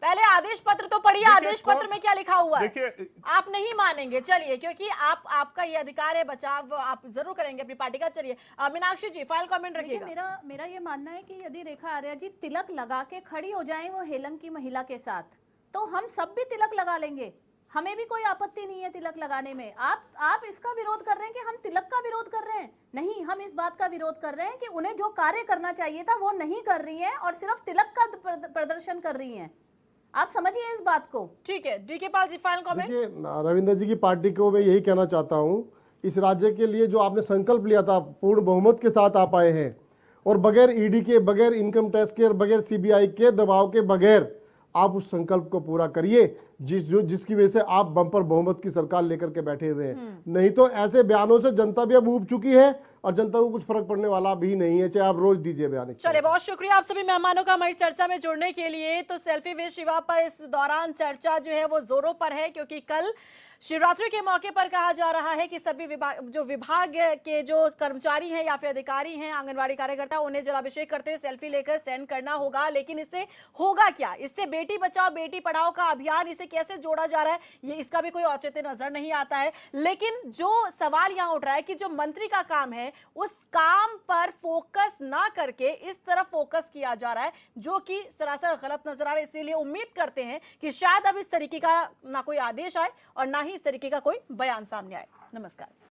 पहले आदेश पत्र तो पढ़िए, आदेश पत्र में क्या लिखा हुआ है। देखिए आप नहीं मानेंगे, चलिए, क्योंकि आपका ये अधिकार है, बचाव आप जरूर करेंगे अपनी पार्टी का। चलिए मीनाक्षी जी, फाइनल कमेंट रखिएगा। मेरा ये मानना है कि यदि रेखा आर्या जी तिलक लगा के खड़ी हो जाएं वो हेलंग की महिला के साथ, तो हम सब भी तिलक लगा लेंगे, हमें भी कोई आपत्ति नहीं है तिलक लगाने में। आप इसका विरोध कर रहे हैं कि हम तिलक का विरोध कर रहे हैं? नहीं, हम इस बात का विरोध कर रहे हैं कि उन्हें जो कार्य करना चाहिए था वो नहीं कर रही हैं और सिर्फ तिलक का प्रदर्शन कर रही हैं। आप समझिए इस बात को। ठीक है, DK Pal ji, final comment. देखिए रविंद्र जी की पार्टी को मैं यही कहना चाहता हूं, इस राज्य के लिए जो आपने संकल्प लिया था पूर्ण बहुमत के साथ आप आए हैं, और बगैर ईडी के, बगैर इनकम टैक्स के और बगैर सीबीआई के दबाव के बगैर आप उस संकल्प को पूरा करिए जिसकी वजह से आप बम्पर बहुमत की सरकार लेकर के बैठे हुए हैं। नहीं तो ऐसे बयानों से जनता भी अब ऊब चुकी है और जनता को कुछ फर्क पड़ने वाला भी नहीं है, चाहे आप रोज दीजिए बयान। चलिए, बहुत शुक्रिया आप सभी मेहमानों का हमारी चर्चा में जुड़ने के लिए। तो सेल्फी विद शिवा पर इस दौरान चर्चा जो है वो जोरों पर है, क्योंकि कल शिवरात्रि के मौके पर कहा जा रहा है कि सभी विभाग के जो कर्मचारी हैं या फिर अधिकारी हैं, आंगनवाड़ी कार्यकर्ता, उन्हें जलाभिषेक करते हुए सेल्फी लेकर सेंड करना होगा। लेकिन इससे होगा क्या? इससे बेटी बचाओ बेटी पढ़ाओ का अभियान, इसे कैसे जोड़ा जा रहा है, ये इसका भी कोई औचित्य नजर नहीं आता है। लेकिन जो सवाल यहां उठ रहा है कि जो मंत्री का काम है उस काम पर फोकस ना करके इस तरफ फोकस किया जा रहा है, जो कि सरासर गलत नजर आ रहा है। इसीलिए उम्मीद करते हैं कि शायद अब इस तरीके का ना कोई आदेश आए और ना ही इस तरीके का कोई बयान सामने आए। नमस्कार।